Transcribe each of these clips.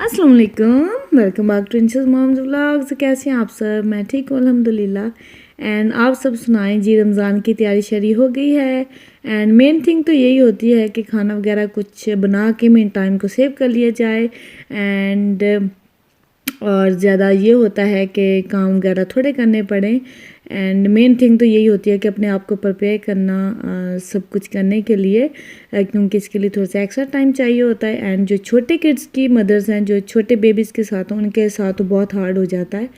अस्सलाम वालेकुम, welcome back to इंशस मॉम्स व्लॉग्स। कैसे हैं आप सब? मैं ठीक हूँ अल्हम्दुलिल्लाह। एंड आप सब सुनाएं जी, रमज़ान की तैयारी शरी हो गई है। एंड मेन थिंग तो यही होती है कि खाना वगैरह कुछ बना के मेन टाइम को सेव कर लिया जाए। एंड और ज़्यादा ये होता है कि काम वगैरह थोड़े करने पड़े। एंड मेन थिंग तो यही होती है कि अपने आप को प्रिपेयर करना सब कुछ करने के लिए, क्योंकि इसके लिए थोड़ा सा एक्स्ट्रा टाइम चाहिए होता है। एंड जो छोटे किड्स की मदर्स हैं, जो छोटे बेबीज़ के साथ हैं, उनके साथ तो बहुत हार्ड हो जाता है।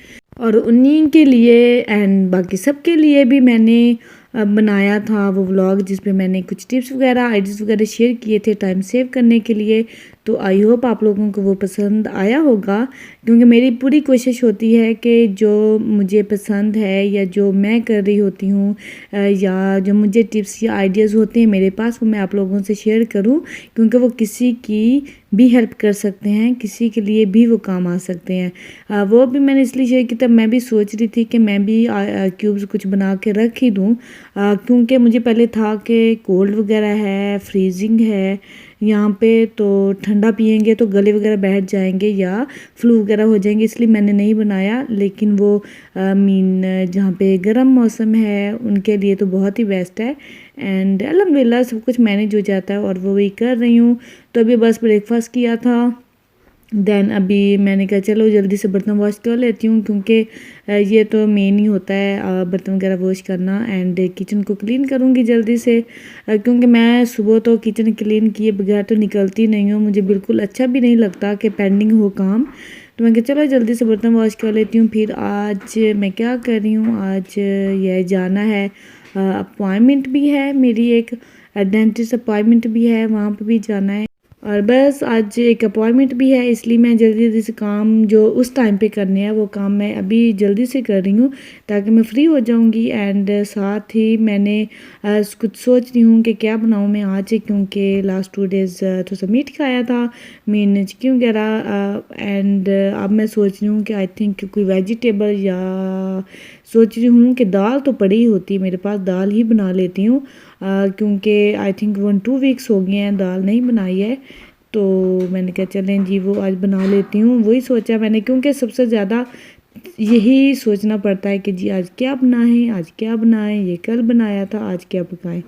और उन्हीं के लिए एंड बाकी सब के लिए भी मैंने बनाया था वो व्लॉग, जिस पे मैंने कुछ टिप्स वगैरह आइडियाज़ वगैरह शेयर किए थे टाइम सेव करने के लिए। तो आई होप आप लोगों को वो पसंद आया होगा, क्योंकि मेरी पूरी कोशिश होती है कि जो मुझे पसंद है या जो मैं कर रही होती हूँ या जो मुझे टिप्स या आइडियाज़ होते हैं मेरे पास, वो मैं आप लोगों से शेयर करूँ, क्योंकि वो किसी की भी हेल्प कर सकते हैं, किसी के लिए भी वो काम आ सकते हैं। वो भी मैंने इसलिए शेयर की, तब मैं भी सोच रही थी कि मैं भी क्यूब्स कुछ बना के रख ही दूँ, क्योंकि मुझे पहले था कि कोल्ड वगैरह है, फ्रीजिंग है यहाँ पे, तो ठंडा पियेंगे तो गले वगैरह बैठ जाएंगे या फ्लू वगैरह हो जाएंगे, इसलिए मैंने नहीं बनाया। लेकिन वो जहाँ पे गर्म मौसम है उनके लिए तो बहुत ही बेस्ट है। एंड अल्हम्दुलिल्लाह सब कुछ मैनेज हो जाता है और वो वही कर रही हूँ। तो अभी बस ब्रेकफास्ट किया था, देन अभी मैंने कहा चलो जल्दी से बर्तन वॉश कर लेती हूँ, क्योंकि ये तो मेन ही होता है बर्तन वगैरह वॉश करना। एंड किचन को क्लीन करूँगी जल्दी से, क्योंकि मैं सुबह तो किचन क्लीन किए बगैर तो निकलती नहीं हूँ, मुझे बिल्कुल अच्छा भी नहीं लगता कि पेंडिंग हो काम। तो मैं कहा चलो जल्दी से बर्तन वॉश कर लेती हूँ। फिर आज मैं क्या कर रही हूँ, आज यह जाना है, अपॉइंटमेंट भी है मेरी, एक डेंटिस्ट अपॉइंटमेंट भी है, वहाँ पर भी जाना है। और बस आज एक अपॉइंटमेंट भी है, इसलिए मैं जल्दी जल्दी से काम जो उस टाइम पे करने हैं वो काम मैं अभी जल्दी से कर रही हूँ, ताकि मैं फ्री हो जाऊँगी। एंड साथ ही मैंने कुछ सोच रही हूँ कि क्या बनाऊँ मैं आज, क्योंकि लास्ट 2 डेज़ थोड़ा सा मीट खाया था, मीन चिकन वगैरह। एंड अब मैं सोच रही हूँ कि आई थिंक कोई वेजिटेबल, या सोच रही हूँ कि दाल तो पड़ी होती है मेरे पास, दाल ही बना लेती हूँ, क्योंकि आई थिंक 1-2 वीक्स हो गए हैं दाल नहीं बनाई है। तो मैंने कहा चलें जी वो आज बना लेती हूँ, वही सोचा मैंने, क्योंकि सबसे ज़्यादा यही सोचना पड़ता है कि जी आज क्या बनाएं, आज क्या बनाएं, ये कल बनाया था आज क्या पकाएं।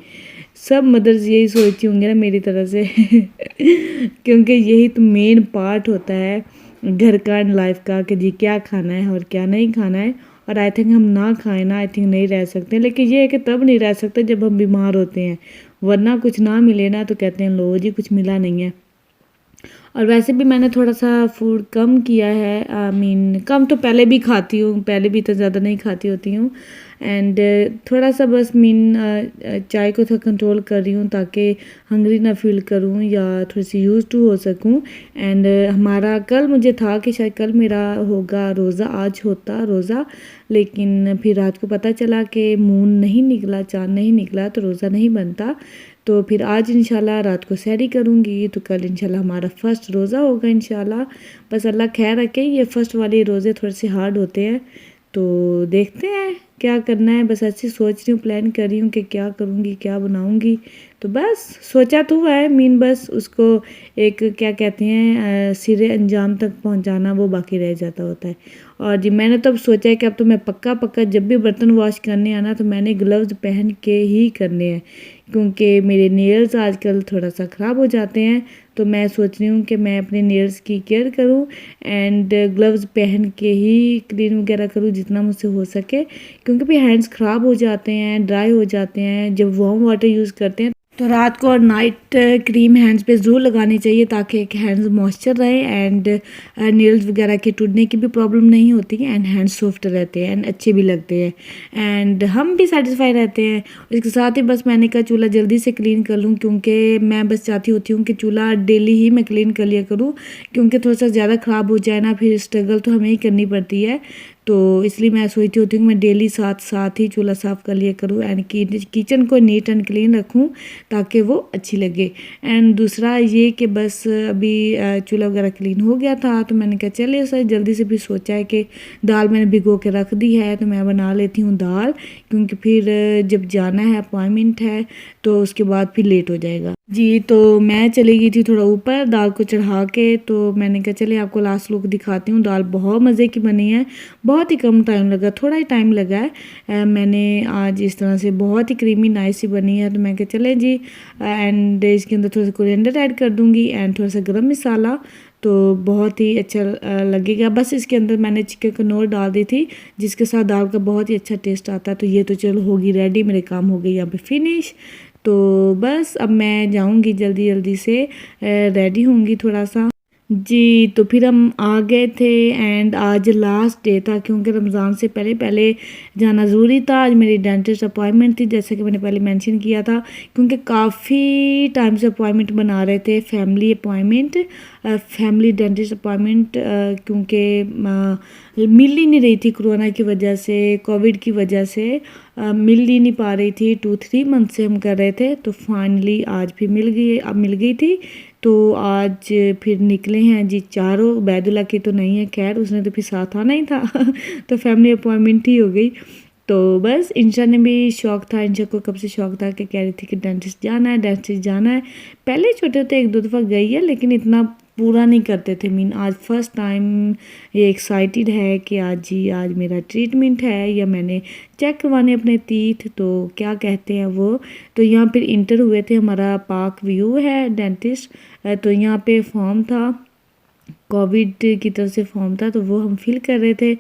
सब मदर्स यही सोचती होंगे ना मेरी तरह से क्योंकि यही तो मेन पार्ट होता है घर का एंड लाइफ का, कि जी क्या खाना है और क्या नहीं खाना है। और आई थिंक हम ना खाएं ना, आई थिंक नहीं रह सकते, लेकिन ये है कि तब नहीं रह सकते जब हम बीमार होते हैं, वरना कुछ ना मिले ना तो कहते हैं लो जी कुछ मिला नहीं है। और वैसे भी मैंने थोड़ा सा फूड कम किया है, आई मीन कम तो पहले भी खाती हूँ, पहले भी तो ज़्यादा नहीं खाती होती हूँ। एंड थोड़ा सा बस चाय को थोड़ा कंट्रोल कर रही हूँ, ताकि हंग्री ना फील करूँ या थोड़ी सी यूज टू हो सकूँ। एंड हमारा कल मुझे था कि शायद कल मेरा होगा रोज़ा, आज होता रोज़ा, लेकिन फिर रात को पता चला कि मून नहीं निकला, चाँद नहीं निकला, तो रोज़ा नहीं बनता। तो फिर आज इंशाल्लाह रात को सहरी करूँगी, तो कल इंशाल्लाह हमारा फ़र्स्ट रोज़ा होगा इंशाल्लाह। बस अल्लाह खैर रखे, ये फ़र्स्ट वाले रोज़े थोड़े से हार्ड होते हैं, तो देखते हैं क्या करना है। बस अच्छी सोच रही हूँ, प्लान कर रही हूँ कि क्या करूँगी, क्या बनाऊँगी। तो बस सोचा तो है, बस उसको एक क्या कहते हैं सिरे अंजाम तक पहुँचाना, वो बाकी रह जाता होता है। और जी मैंने तो अब सोचा है कि अब तो मैं पक्का जब भी बर्तन वॉश करने आना तो मैंने ग्लव्स पहन के ही करने हैं, क्योंकि मेरे नेल्स आजकल थोड़ा सा ख़राब हो जाते हैं। तो मैं सोच रही हूँ कि मैं अपने नेल्स की केयर करूँ एंड ग्लव्स पहन के ही क्लीन वगैरह करूँ जितना मुझसे हो सके, क्योंकि भी हैंड्स ख़राब हो जाते हैं, ड्राई हो जाते हैं जब वार्म वाटर यूज़ करते हैं। तो रात को और नाइट क्रीम हैंड्स पे ज़रूर लगानी चाहिए, ताकि एक हैंड्स मॉइस्चर रहे एंड नेल्स वगैरह के टूटने की भी प्रॉब्लम नहीं होती है, एंड हैंड्स सॉफ्ट रहते हैं एंड अच्छे भी लगते हैं, एंड हम भी सेटिस्फाई रहते हैं। इसके साथ ही बस मैंने कहा चूल्हा जल्दी से क्लीन कर लूँ, क्योंकि मैं बस चाहती होती हूँ कि चूल्हा डेली ही मैं क्लीन कर लिया करूँ, क्योंकि थोड़ा सा ज़्यादा ख़राब हो जाए ना फिर स्ट्रगल तो हमें ही करनी पड़ती है। तो इसलिए मैं सोचती होती हूँ कि मैं डेली साथ ही चूल्हा साफ़ कर लिया करूँ एंड किचन को नीट एंड क्लीन रखूँ, ताकि वो अच्छी लगे। एंड दूसरा ये कि बस अभी चूल्हा वगैरह क्लीन हो गया था, तो मैंने कहा चलिए सर जल्दी से, भी सोचा है कि दाल मैंने भिगो के रख दी है, तो मैं बना लेती हूँ दाल, क्योंकि फिर जब जाना है अपॉइंटमेंट है तो उसके बाद फिर लेट हो जाएगा जी। तो मैं चली गई थी थोड़ा ऊपर दाल को चढ़ा के, तो मैंने कहा चले आपको लास्ट लुक दिखाती हूँ। दाल बहुत मज़े की बनी है, बहुत ही कम टाइम लगा, थोड़ा ही टाइम लगा है। मैंने आज इस तरह से बहुत ही क्रीमी नाइस सी बनी है। तो मैं कहा चले जी, एंड इसके अंदर थोड़ा सा कोरिएंडर ऐड कर दूँगी एंड थोड़ा सा गरम मसाला, तो बहुत ही अच्छा लगेगा। बस इसके अंदर मैंने चिकन कनौर डाल दी थी, जिसके साथ दाल का बहुत ही अच्छा टेस्ट आता है। तो ये तो चलो होगी रेडी, मेरे काम हो गए यहाँ पे फिनिश। तो बस अब मैं जाऊँगी जल्दी जल्दी से, रेडी होंगी थोड़ा सा जी। तो फिर हम आ गए थे एंड आज लास्ट डे था, क्योंकि रमज़ान से पहले पहले जाना ज़रूरी था। आज मेरी डेंटिस्ट अपॉइंटमेंट थी, जैसे कि मैंने पहले मेंशन किया था, क्योंकि काफ़ी टाइम से अपॉइंटमेंट बना रहे थे, family appointment, family dentist appointment, क्योंकि मिल ही नहीं रही थी कोरोना की वजह से, कोविड की वजह से मिल ही नहीं पा रही थी। 2-3 मंथ से हम कर रहे थे, तो फाइनली आज भी मिल गई थी। तो आज फिर निकले हैं जी चारों। बैदुल्ला की तो नहीं है, खैर उसने तो फिर साथ आना ही था तो फैमिली अपॉइंटमेंट ही हो गई। तो बस इंशा ने भी शौक़ था, इंशा को कब से शौक़ था कि कह रही थी कि डेंटिस्ट जाना है, डेंटिस्ट जाना है। पहले छोटे होते 1-2 दफ़ा गई है, लेकिन इतना पूरा नहीं करते थे। आज फर्स्ट टाइम ये एक्साइटेड है कि आज मेरा ट्रीटमेंट है, या मैंने चेक करवाने अपने टीथ, तो क्या कहते हैं वो। तो यहाँ फिर इंटर हुए थे, हमारा पार्क व्यू है डेंटिस्ट, तो यहाँ पे फॉर्म था, कोविड की तरफ से फॉर्म था, तो वो हम फिल कर रहे थे।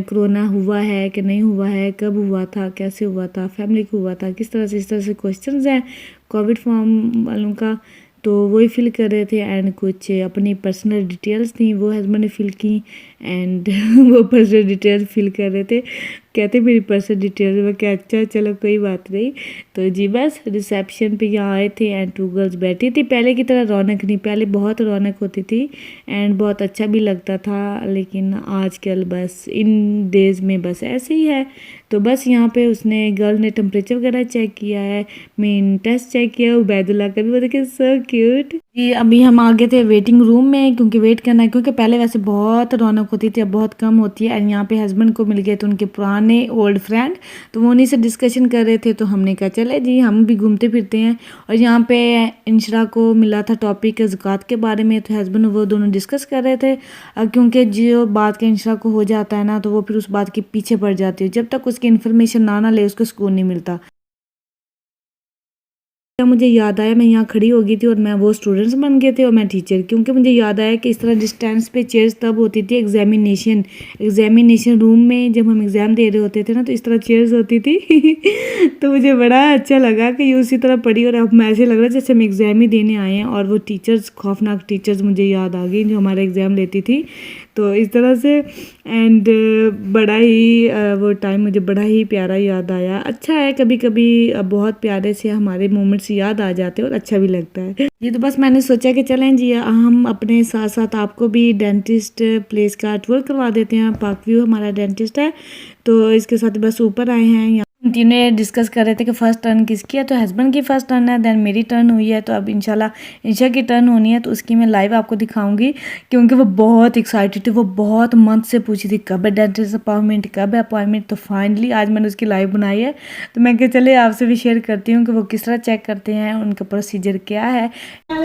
कोरोना हुआ है कि नहीं हुआ है, कब हुआ था, कैसे हुआ था, फैमिली को हुआ था, किस तरह से, इस तरह से क्वेश्चंस हैं कोविड फॉर्म वालों का, तो वही फिल कर रहे थे। एंड कुछ अपनी पर्सनल डिटेल्स थी, वो हस्बैंड ने फिल की, एंड वो पर्सनल डिटेल्स फिल कर रहे थे। कहते मेरी पर्सनल डिटेल्स, मैं क्या अच्छा चलो कोई बात नहीं। तो जी बस रिसेप्शन पे यहाँ आए थे एंड 2 गर्ल्स बैठी थी। पहले की तरह रौनक नहीं, पहले बहुत रौनक होती थी एंड बहुत अच्छा भी लगता था, लेकिन आजकल बस इन डेज़ में बस ऐसे ही है। तो बस यहाँ पे उसने गर्ल ने टेम्परेचर वगैरह चेक किया है, मेन टेस्ट चेक किया, उबैदुल्ला का भी, वो देखिए सो क्यूट जी। अभी हम आ गए थे वेटिंग रूम में, क्योंकि वेट करना है, क्योंकि पहले वैसे बहुत रौनक होती थी, अब बहुत कम होती है। एंड यहाँ पे हस्बैंड को मिल गए थे उनके पुराने ओल्ड फ्रेंड, तो वो उन्हीं से डिस्कशन कर रहे थे। तो हमने कहा चले जी हम भी घूमते फिरते हैं। और यहाँ पे इंशरा को मिला था टॉपिक ज़कात के बारे में, तो हस्बैंड वो दोनों डिस्कस कर रहे थे, क्योंकि जो बात का इंशरा को हो जाता है ना, तो वो फिर उस बात के पीछे पड़ जाती है, जब तक उसकी इन्फॉर्मेशन ना ले उसको सुकून नहीं मिलता। मुझे याद आया, मैं यहाँ खड़ी हो गई थी और मैं वो स्टूडेंट्स बन गए थे और मैं टीचर, क्योंकि मुझे याद आया कि इस तरह डिस्टेंस पे चेयर्स तब होती थी एग्जामिनेशन रूम में, जब हम एग्ज़ाम दे रहे होते थे ना, तो इस तरह चेयर्स होती थी तो मुझे बड़ा अच्छा लगा कि ये उसी तरह पड़ी, और अब मैं ऐसे लग रहा है जैसे हम एग्ज़ाम ही देने आए हैं। और वो टीचर्स, खौफनाक टीचर्स मुझे याद आ गई जो हमारा एग्ज़ाम लेती थी, तो इस तरह से। एंड बड़ा ही वो टाइम मुझे बड़ा ही प्यारा याद आया। अच्छा है, कभी कभी बहुत प्यारे से हमारे मोमेंट्स याद आ जाते हैं और अच्छा भी लगता है। ये तो बस मैंने सोचा कि चलें जी हम अपने साथ साथ आपको भी डेंटिस्ट प्लेस का टूर करवा देते हैं। पार्क व्यू हमारा डेंटिस्ट है, तो इसके साथ बस ऊपर आए हैं। तीनों डिस्कस कर रहे थे कि फ़र्स्ट टर्न किसकी है, तो हस्बैंड की फ़र्स्ट टर्न है, देन मेरी टर्न हुई है। तो अब इंशाल्लाह इंशा की टर्न होनी है, तो उसकी मैं लाइव आपको दिखाऊंगी, क्योंकि वो बहुत एक्साइटेड थी। वो बहुत मंथ से पूछी थी कब है डेंटिस्ट अपॉइंटमेंट, कब है अपॉइंटमेंट। तो फाइनली आज मैंने उसकी लाइव बनाई है, तो मैं क्या चले आपसे भी शेयर करती हूँ कि वो किस तरह चेक करते हैं, उनका प्रोसीजर क्या है। No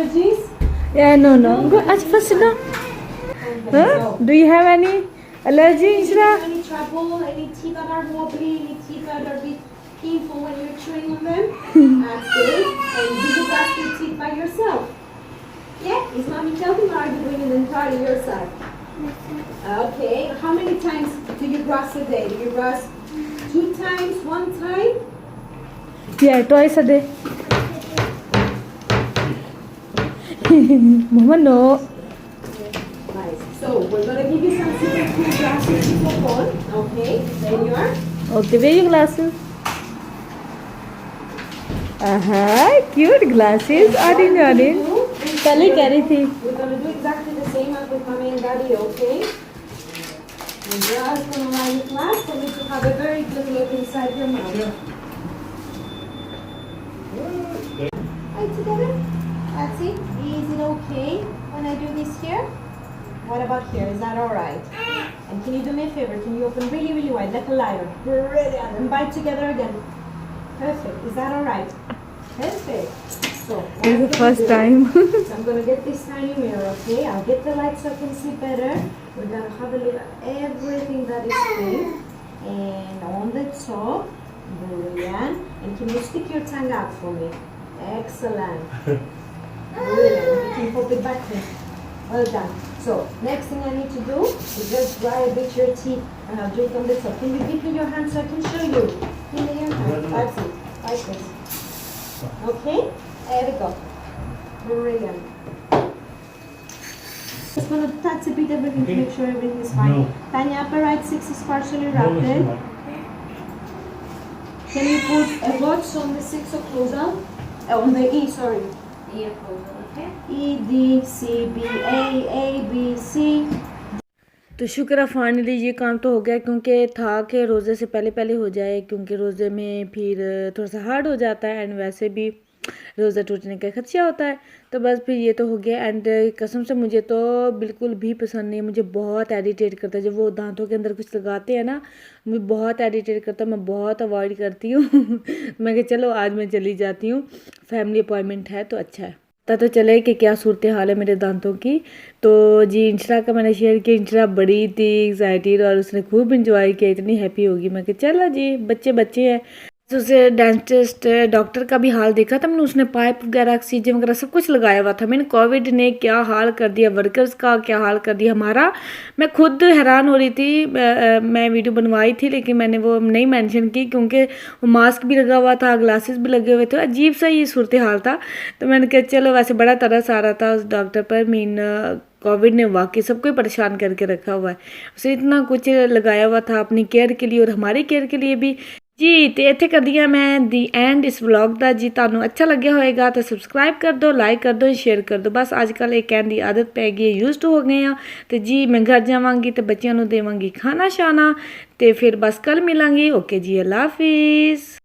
do you have any allergy, Isra? Any trouble? Any teeth that are wobbly? Any teeth that are painful when you're chewing on them? That's good. And do you brush your teeth by yourself? Yeah? Is mommy helping, or are you doing it entirely yourself? Okay. How many times do you brush a day? Do you brush 2 times, 1 time? Yeah, twice a day. Mama, no. So we're gonna give you some super cool glasses to put on. Okay, there you are. Okay, where are your glasses? Cute glasses. Orange. पहले कह रही थी. We're gonna do exactly the same as with mommy and daddy. Okay. And just gonna lie your glass for me to have a very good look inside your mouth. Right together. That's it. Is it okay when I do this here? What about here? Is that all right? And can you do me a favor? Can you open really, really wide, like a lion? Brilliant. And bite together again. Perfect. Is that all right? Perfect. So, what This I'm is the gonna first do- time. So I'm gonna get this tiny mirror, okay? I'll get the light so I can see better. We're gonna have a look at everything that is pink. And on the top, brilliant. And can you stick your tongue out for me? Excellent. Brilliant. You can pop it back in. Well done. So next thing I need to do is just dry a bit your teeth and I'll do it on the top. Can you give me your hand so I can show you? Give me your hand. That's it. Like this. Okay? There we go. Brilliant. Just gonna touch a bit everything to make sure everything is fine. No. Tanya, upper right 6 is partially No, wrapped. it's not. Can you put a watch on the 6 occlusal? On the E, sorry. E occlusal, okay? E, D, C, B, A, B, C. तो शुक्र है finally ये काम तो हो गया, क्योंकि था कि रोज़े से पहले पहले हो जाए, क्योंकि रोज़े में फिर थोड़ा सा हार्ड हो जाता है एंड वैसे भी रोज़ा टूटने का खदशा होता है। तो बस फिर ये तो हो गया एंड कसम से मुझे तो बिल्कुल भी पसंद नहीं है, मुझे बहुत इरिटेट करता है जब वो दांतों के अंदर कुछ लगाते हैं ना, मुझे बहुत इरिटेट करता है, मैं बहुत अवॉइड करती हूँ। मैं कहा चलो आज मैं चली जाती हूँ, फैमिली अपॉइंटमेंट है तो अच्छा है, पता तो चले कि क्या सूरत हाल है मेरे दांतों की। तो जी इंशरा का मैंने शेयर किया, इंशरा बड़ी थी एक्साइटेड और उसने खूब इंजॉय किया, इतनी हैप्पी होगी। मैं कि चला जी बच्चे बच्चे हैं। तो उसे डेंटिस्ट डॉक्टर का भी हाल देखा था मैंने, उसने पाइप वगैरह ऑक्सीजन वगैरह सब कुछ लगाया हुआ था। मैंने कोविड ने क्या हाल कर दिया, वर्कर्स का क्या हाल कर दिया हमारा, मैं खुद हैरान हो रही थी। मैं वीडियो बनवाई थी लेकिन मैंने वो नहीं मेंशन की, क्योंकि वो मास्क भी लगा हुआ था, ग्लासेस भी लगे हुए थे, अजीब सा ये सूरत हाल था। तो मैंने कहा चलो, वैसे बड़ा तरस आ रहा था उस डॉक्टर पर। कोविड ने वाकई सबको ही परेशान करके रखा हुआ है, उसे इतना कुछ लगाया हुआ था अपनी केयर के लिए और हमारी केयर के लिए भी। जी तो इत्थे कर दिया मैं दी एंड इस व्लॉग का। जी तुहानू अच्छा लग्या होएगा तो सबसक्राइब कर दो, लाइक कर दो, शेयर कर दो। बस अजकल एक कहने की आदत पै गई है, यूज्ड हो गए हैं। तो जी मैं घर जावांगी तो बच्चों को देवांगी खाना शाना, तो फिर बस कल मिलांगी। ओके जी, अल्लाह हाफिज़।